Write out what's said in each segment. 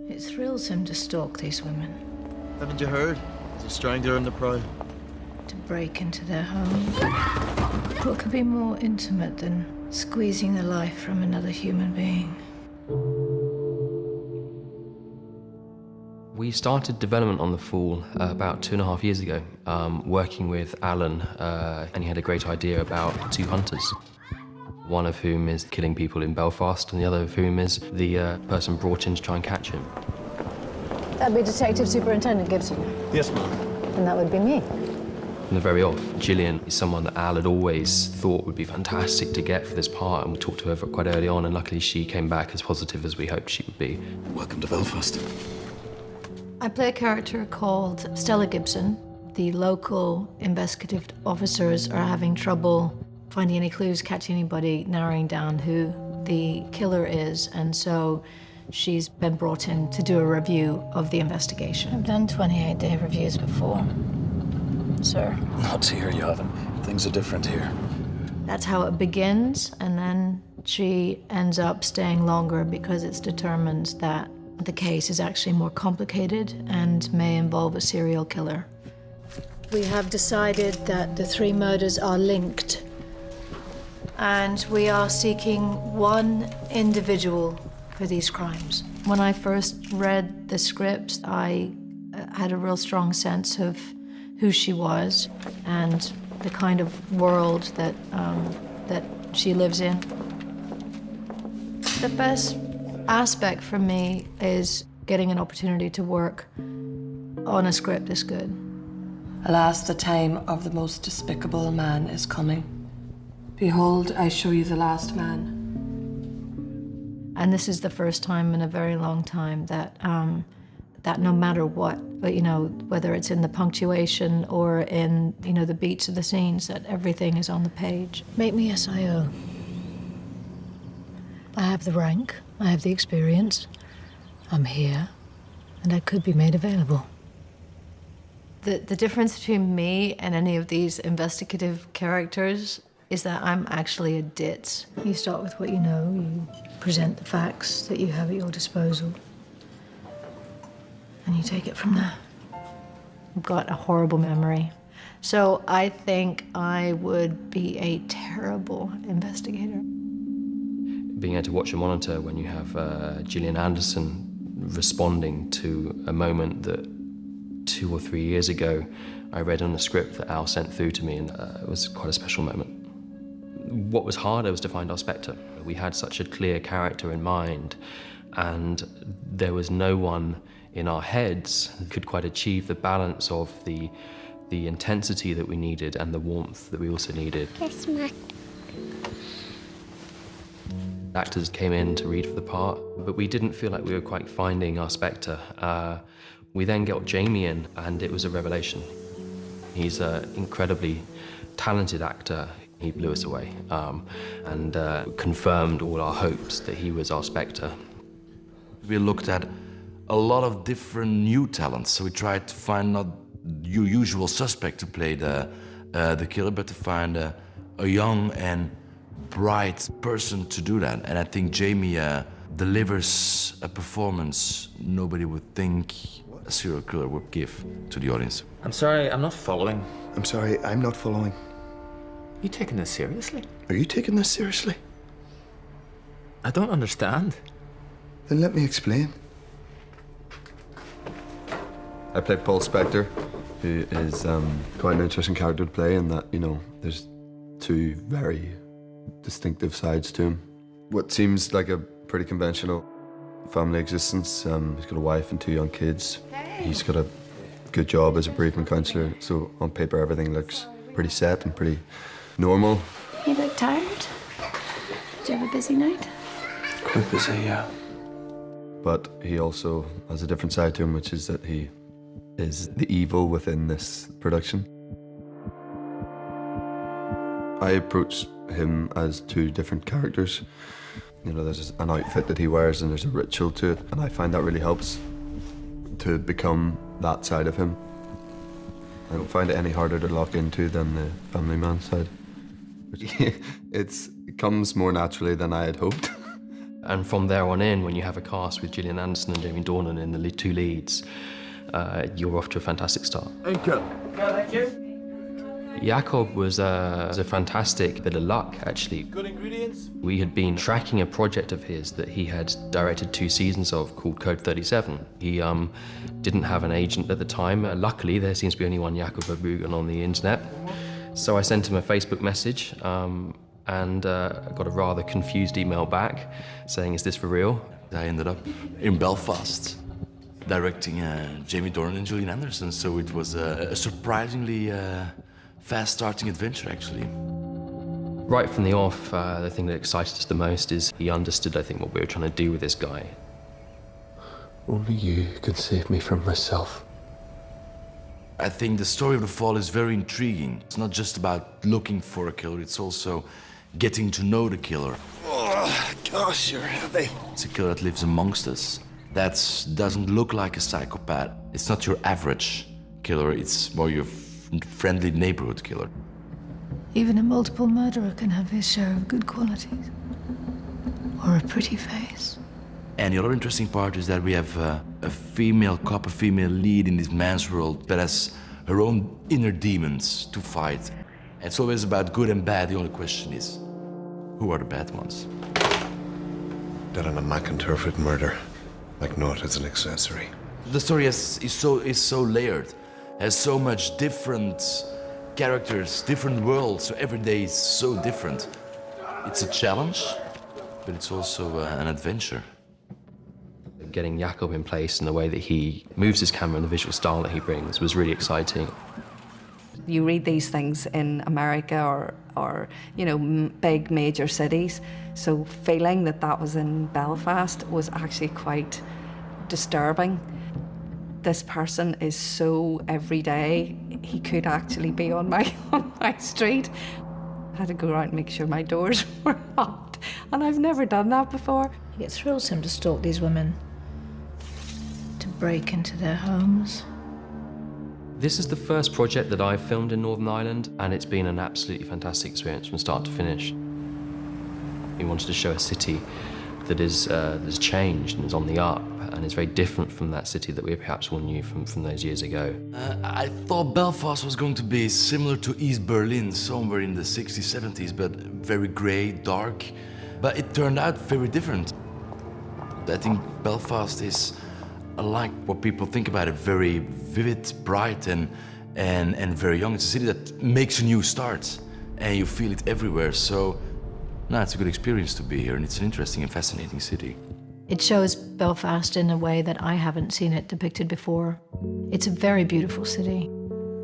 It thrills him to stalk these women. Haven't you heard? There's a strangler on the prowl. To break into their home. What could be more intimate than squeezing the life from another human being? We started development on The Fool about 2.5 years ago, working with Alan, and he had a great idea about two hunters. One of whom is killing people in Belfast, and the other of whom is the person brought in to try and catch him. That'd be Detective Superintendent Gibson. Yes, ma'am. And that would be me. From the very off, Gillian is someone that Al had always thought would be fantastic to get for this part, and we talked to her quite early on, and luckily she came back as positive as we hoped she would be. Welcome to Belfast. I play a character called Stella Gibson. The local investigative officers are having trouble finding any clues, catching anybody, narrowing down who the killer is, and so she's been brought in to do a review of the investigation. I've done 28-day reviews before, sir. Not here, you haven't. Things are different here. That's how it begins, and then she ends up staying longer because it's determined that the case is actually more complicated and may involve a serial killer. We have decided that the 3 murders are linked, and we are seeking one individual for these crimes. When I first read the script, I had a real strong sense of who she was and the kind of world that she lives in. The best aspect for me is getting an opportunity to work on a script this good. Alas, the time of the most despicable man is coming. Behold, I show you the last man. And this is the first time in a very long time that that no matter what, you know, whether it's in the punctuation or in, you know, the beats of the scenes, that everything is on the page. Make me SIO. I have the rank, I have the experience, I'm here, and I could be made available. The difference between me and any of these investigative characters is that I'm actually a ditz. You start with what you know, you present the facts that you have at your disposal, and you take it from there. I've got a horrible memory. So I think I would be a terrible investigator. Being able to watch a monitor when you have Gillian Anderson responding to a moment that 2 or 3 years ago I read on the script that Al sent through to me, and it was quite a special moment. What was harder was to find our Spectre. We had such a clear character in mind, and there was no one in our heads who could quite achieve the balance of the intensity that we needed and the warmth that we also needed. Kiss me. Actors came in to read for the part, but we didn't feel like we were quite finding our Spectre. We then got Jamie in, and it was a revelation. He's an incredibly talented actor. He blew us away and confirmed all our hopes that he was our Spectre. We looked at a lot of different new talents, so we tried to find not your usual suspect to play the killer, but to find a young and bright person to do that. And I think Jamie delivers a performance nobody would think a serial killer would give to the audience. I'm sorry, I'm not following. I'm sorry, I'm not following. You taking this seriously? Are you taking this seriously? I don't understand. Then let me explain. I play Paul Spector, who is quite an interesting character to play in that, you know, there's 2 very distinctive sides to him. What seems like a pretty conventional family existence. He's got a wife and 2 young kids. He's got a good job as a bereavement counsellor, so on paper everything looks pretty set and pretty normal. You look tired. Did you have a busy night? Quite busy, yeah. But he also has a different side to him, which is that he is the evil within this production. I approach him as 2 different characters. You know, there's an outfit that he wears and there's a ritual to it, and I find that really helps to become that side of him. I don't find it any harder to lock into than the family man side. It comes more naturally than I had hoped. And from there on in, when you have a cast with Gillian Anderson and Jamie Dornan in the two leads, you're off to a fantastic start. Thank you. Jakob was a fantastic bit of luck, actually. Good ingredients? We had been tracking a project of his that he had directed 2 seasons of called Code 37. He didn't have an agent at the time. Luckily, there seems to be only one Jakob Verbruggen on the internet. So I sent him a Facebook message and got a rather confused email back saying, "Is this for real?" I ended up in Belfast directing Jamie Dornan and Gillian Anderson, so it was a surprisingly fast-starting adventure, actually. Right from the off, the thing that excited us the most is he understood, I think, what we were trying to do with this guy. Only you can save me from myself. I think the story of The Fall is very intriguing. It's not just about looking for a killer, it's also getting to know the killer. Oh, gosh, you're heavy. It's a killer that lives amongst us. That doesn't look like a psychopath. It's not your average killer, it's more your friendly neighborhood killer. Even a multiple murderer can have his share of good qualities. Or a pretty face. And the other interesting part is that we have a female cop, a female lead in this man's world that has her own inner demons to fight. It's always about good and bad. The only question is, who are the bad ones? That on a McIntyre murder, like not as an accessory. The story is so layered, has so much different characters, different worlds, so every day is so different. It's a challenge, but it's also an adventure. Getting Jakob in place and the way that he moves his camera and the visual style that he brings was really exciting. You read these things in America or you know, big major cities, so feeling that was in Belfast was actually quite disturbing. This person is so everyday, he could actually be on my street. I had to go out and make sure my doors were locked, and I've never done that before. It thrills him to stalk these women, to break into their homes. This is the first project that I've filmed in Northern Ireland, and it's been an absolutely fantastic experience from start to finish. We wanted to show a city that has changed and is on the up, and is very different from that city that we perhaps all knew from those years ago. I thought Belfast was going to be similar to East Berlin, somewhere in the 60s, 70s, but very grey, dark. But it turned out very different. I think Belfast is, like what people think about it, very vivid, bright, and very young. It's a city that makes a new start, and you feel it everywhere. So, no, it's a good experience to be here, and it's an interesting and fascinating city. It shows Belfast in a way that I haven't seen it depicted before. It's a very beautiful city.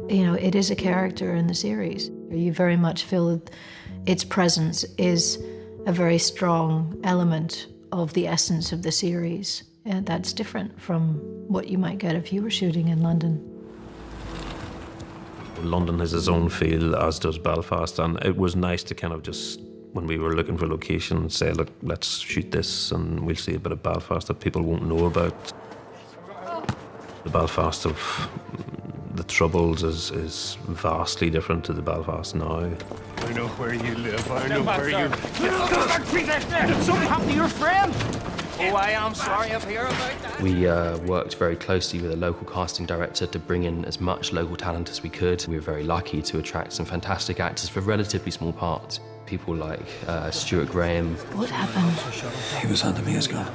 You know, it is a character in the series. You very much feel its presence is a very strong element of the essence of the series. And that's different from what you might get if you were shooting in London. London has its own feel, as does Belfast, and it was nice to kind of just, when we were looking for locations, say, look, let's shoot this and we'll see a bit of Belfast that people won't know about. The Belfast of the Troubles is vastly different to the Belfast now. I know where you live. I know where you... Did something happen to your friend? Oh, I am sorry to hear about that. We worked very closely with a local casting director to bring in as much local talent as we could. We were very lucky to attract some fantastic actors for relatively small parts. People like Stuart Graham. What happened? He was handing me his gun.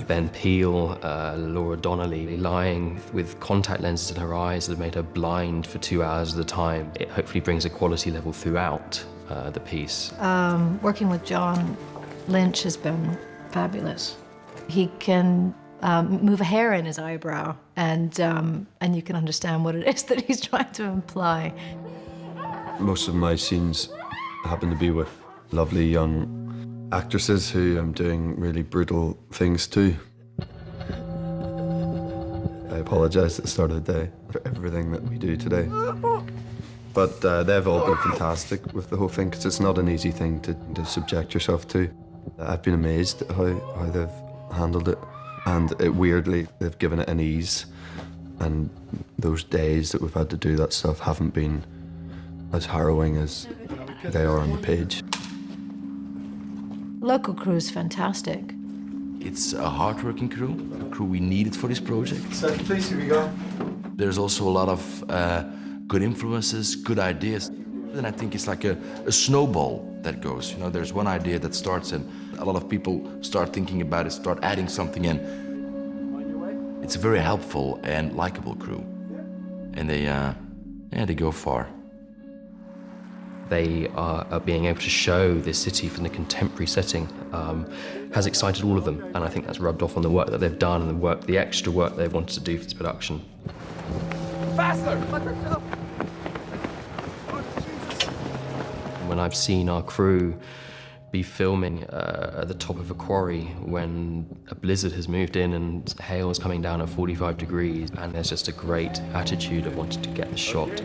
Ben Peel, Laura Donnelly, lying with contact lenses in her eyes that made her blind for 2 hours at a time. It hopefully brings a quality level throughout the piece. Working with John Lynch has been fabulous. He can move a hair in his eyebrow, and you can understand what it is that he's trying to imply. Most of my scenes happen to be with lovely young actresses who I'm doing really brutal things to. I apologise at the start of the day for everything that we do today. But they've all been fantastic with the whole thing, because it's not an easy thing to subject yourself to. I've been amazed at how they've handled it, and weirdly, they've given it an ease. And those days that we've had to do that stuff haven't been as harrowing as they are on the page. local crew is fantastic. It's a hard-working crew, a crew we needed for this project. Second place, here we go. There's also a lot of good influences, good ideas. And I think it's like a snowball that goes. You know, there's one idea that starts and a lot of people start thinking about it, start adding something in. It's a very helpful and likable crew. And they go far. They are being able to show this city from the contemporary setting has excited all of them, and I think that's rubbed off on the work that they've done and the extra work they've wanted to do for this production. Faster! When I've seen our crew be filming at the top of a quarry when a blizzard has moved in and hail is coming down at 45 degrees, and there's just a great attitude of wanting to get the shot.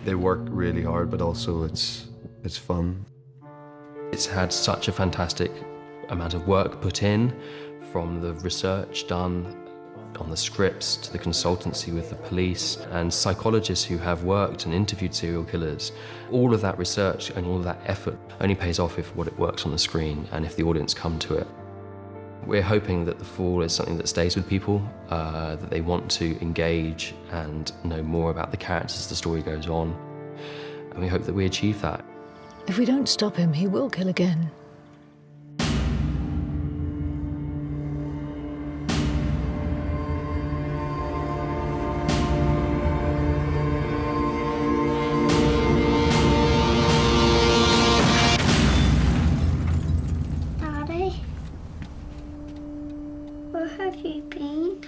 They work really hard, but also it's fun. It's had such a fantastic amount of work put in, from the research done on the scripts to the consultancy with the police and psychologists who have worked and interviewed serial killers. All of that research and all of that effort only pays off if it works on the screen and if the audience come to it. We're hoping that The Fall is something that stays with people, that they want to engage and know more about the characters as the story goes on. And we hope that we achieve that. If we don't stop him, he will kill again. Daddy, where have you been?